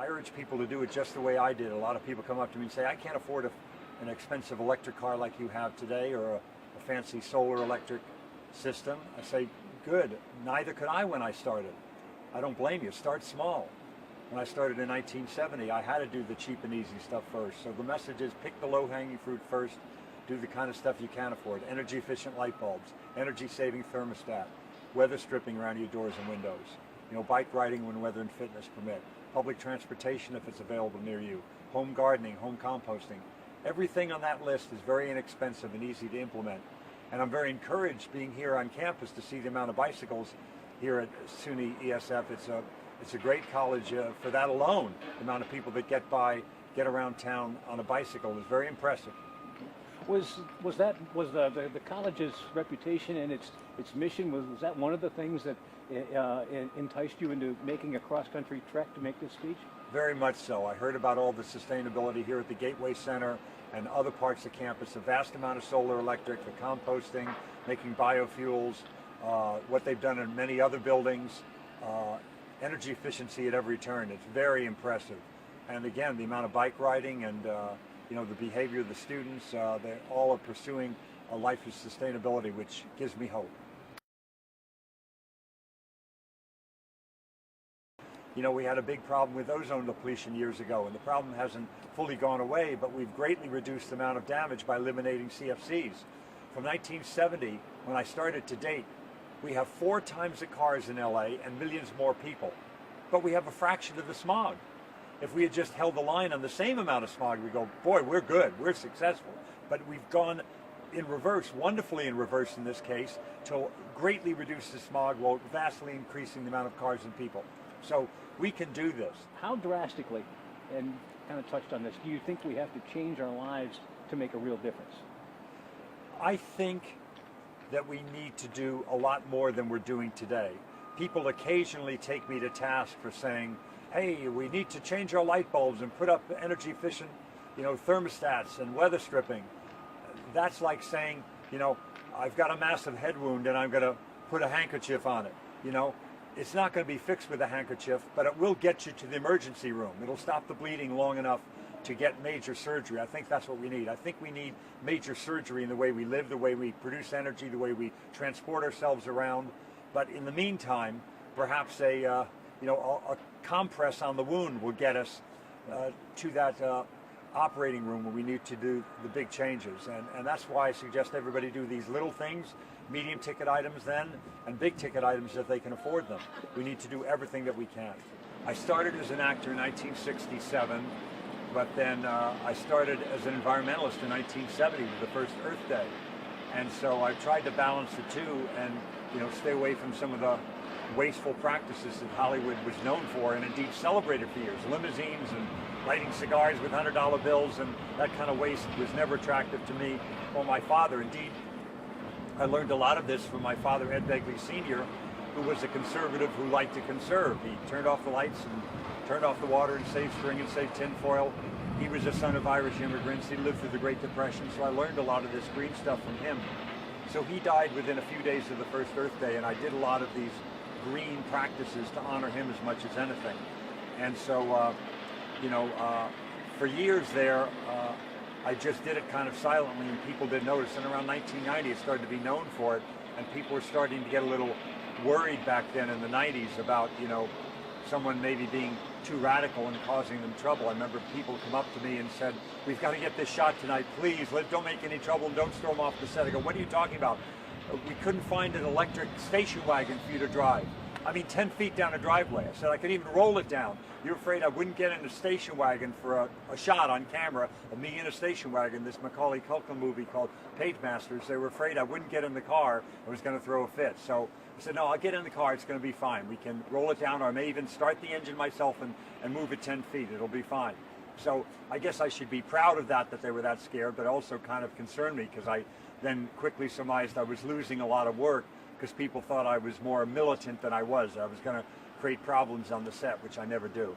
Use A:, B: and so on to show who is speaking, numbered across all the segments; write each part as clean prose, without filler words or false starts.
A: I urge people to do it just the way I did. A lot of people come up to me and say, I can't afford an expensive electric car like you have today, or a fancy solar electric system. I say, good, neither could I when I started. I don't blame you, start small. When I started in 1970, I had to do the cheap and easy stuff first. So the message is, pick the low-hanging fruit first, do the kind of stuff you can afford. Energy efficient light bulbs, energy saving thermostat, weather stripping around your doors and windows, bike riding when weather and fitness permit, public transportation if it's available near you, home gardening, home composting. Everything on that list is very inexpensive and easy to implement. And I'm very encouraged being here on campus to see the amount of bicycles here at SUNY-ESF. It's a great college for that alone. The amount of people that get around town on a bicycle is very impressive.
B: Was the college's reputation and its mission, was that one of the things that enticed you into making a cross-country trek to make this speech?
A: Very much so. I heard about all the sustainability here at the Gateway Center and other parts of campus, a vast amount of solar electric, the composting, making biofuels, what they've done in many other buildings, energy efficiency at every turn. It's very impressive. And again, the amount of bike riding and the behavior of the students, they all are pursuing a life of sustainability, which gives me hope. We had a big problem with ozone depletion years ago, and the problem hasn't fully gone away, but we've greatly reduced the amount of damage by eliminating CFCs. From 1970, when I started to date, we have 4 times the cars in LA and millions more people, but we have a fraction of the smog. If we had just held the line on the same amount of smog, we go, boy, we're good, we're successful. But we've gone in reverse, wonderfully in reverse in this case, to greatly reduce the smog while vastly increasing the amount of cars and people. So we can do this.
B: How drastically, and kind of touched on this, do you think we have to change our lives to make a real difference?
A: I think that we need to do a lot more than we're doing today. People occasionally take me to task for saying, hey, we need to change our light bulbs and put up energy efficient, thermostats and weather stripping. That's like saying, I've got a massive head wound and I'm going to put a handkerchief on it. It's not going to be fixed with a handkerchief, but it will get you to the emergency room. It'll stop the bleeding long enough to get major surgery. I think that's what we need. I think we need major surgery in the way we live, the way we produce energy, the way we transport ourselves around. But in the meantime, perhaps a compress on the wound will get us to that operating room where we need to do the big changes. And that's why I suggest everybody do these little things, medium ticket items then, and big ticket items if they can afford them. We need to do everything that we can. I started as an actor in 1967, but then I started as an environmentalist in 1970 with the first Earth Day. And so I've tried to balance the two and stay away from some of the wasteful practices that Hollywood was known for and indeed celebrated for years. Limousines and lighting cigars with $100 bills, and that kind of waste was never attractive to me or my father. Indeed, I learned a lot of this from my father, Ed Begley Sr., who was a conservative who liked to conserve. He turned off the lights and turned off the water and saved string and saved tinfoil. He was a son of Irish immigrants. He lived through the Great Depression, so I learned a lot of this green stuff from him. So he died within a few days of the first Earth Day, and I did a lot of these green practices to honor him as much as anything. And so, for years there, I just did it kind of silently, and people didn't notice. And around 1990, it started to be known for it, and people were starting to get a little worried back then in the 90s about, someone maybe being too radical and causing them trouble. I remember people come up to me and said, we've got to get this shot tonight, please, don't make any trouble and don't storm off the set. I go, what are you talking about? We couldn't find an electric station wagon for you to drive. 10 feet down a driveway. I said, I could even roll it down. You're afraid I wouldn't get in a station wagon for a shot on camera of me in a station wagon, this Macaulay Culkin movie called Page Masters. They were afraid I wouldn't get in the car. I was going to throw a fit. So I said, no, I'll get in the car. It's going to be fine. We can roll it down, or I may even start the engine myself and move it 10 feet. It'll be fine. So I guess I should be proud of that they were that scared, but also kind of concerned me, because I then quickly surmised I was losing a lot of work because people thought I was more militant than I was. I was going to create problems on the set, which I never do.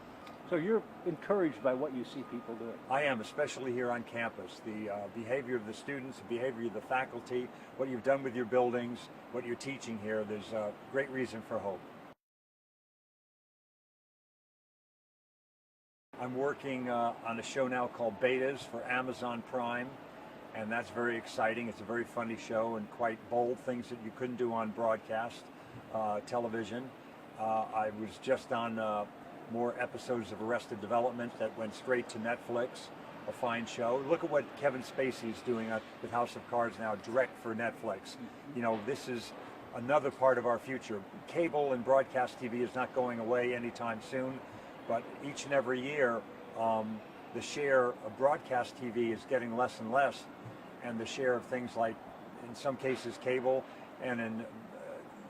B: So you're encouraged by what you see people doing?
A: I am, especially here on campus. The behavior of the students, the behavior of the faculty, what you've done with your buildings, what you're teaching here, there's a great reason for hope. I'm working on a show now called Betas for Amazon Prime, and that's very exciting. It's a very funny show and quite bold, things that you couldn't do on broadcast television. I was just on more episodes of Arrested Development that went straight to Netflix, a fine show. Look at what Kevin Spacey is doing with House of Cards now, direct for Netflix. You know, this is another part of our future. Cable and broadcast TV is not going away anytime soon, but each and every year, the share of broadcast TV is getting less and less, and the share of things like, in some cases, cable, and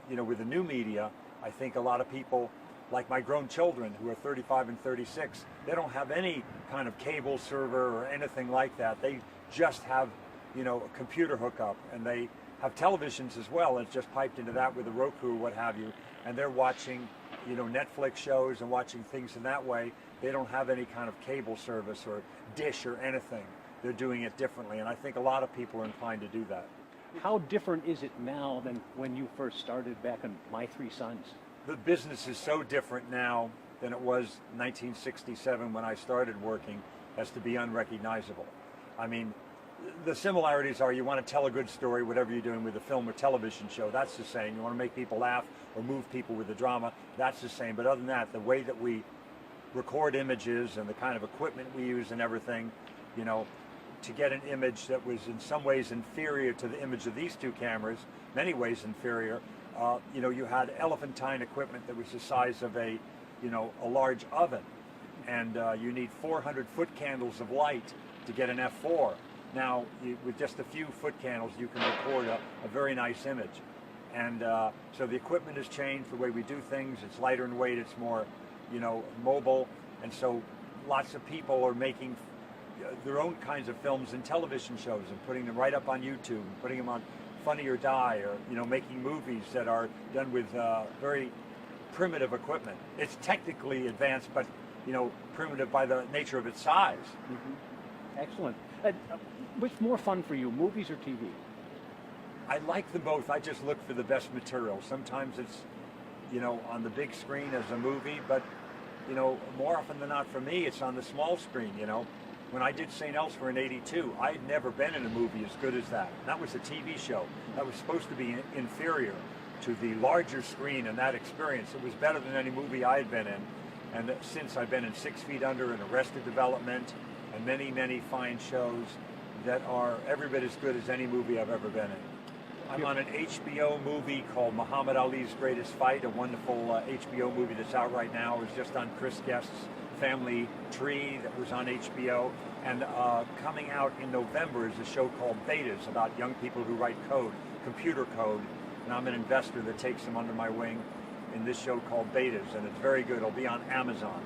A: in, with the new media, I think a lot of people, like my grown children who are 35 and 36, they don't have any kind of cable server or anything like that. They just have, a computer hookup, and they have televisions as well. It's just piped into that with a Roku or what have you, and they're watching, Netflix shows and watching things in that way. They don't have any kind of cable service or dish or anything. They're doing it differently, and I think a lot of people are inclined to do that.
B: How different is it now than when you first started back in My Three Sons?
A: The business is so different now than it was 1967 when I started working as to be unrecognizable. I mean, the similarities are you want to tell a good story, whatever you're doing with a film or television show, that's the same. You want to make people laugh or move people with the drama, that's the same. But other than that, the way that we record images and the kind of equipment we use and everything, to get an image that was in some ways inferior to the image of these two cameras, many ways inferior. You had elephantine equipment that was the size of a large oven, and you need 400 foot candles of light to get an F4. Now, with just a few foot candles, you can record a very nice image. And so the equipment has changed, the way we do things. It's lighter in weight, it's more, mobile. And so lots of people are making their own kinds of films and television shows and putting them right up on YouTube and putting them on Funny or Die, or making movies that are done with very primitive equipment. It's technically advanced, but primitive by the nature of its size.
B: Mm-hmm. Excellent. What's more fun for you, movies or TV?
A: I like them both. I just look for the best material. Sometimes it's on the big screen as a movie, but more often than not for me, it's on the small screen. When I did St. Elsewhere in '82, I had never been in a movie as good as that. That was a TV show. That was supposed to be inferior to the larger screen and that experience. It was better than any movie I had been in. And since I've been in 6 Feet Under and Arrested Development and many, many fine shows that are every bit as good as any movie I've ever been in. I'm on an HBO movie called Muhammad Ali's Greatest Fight, a wonderful HBO movie that's out right now. It was just on Chris Guest's Family Tree that was on HBO. And coming out in November is a show called Betas about young people who write code, computer code. And I'm an investor that takes them under my wing in this show called Betas, and it's very good. It'll be on Amazon.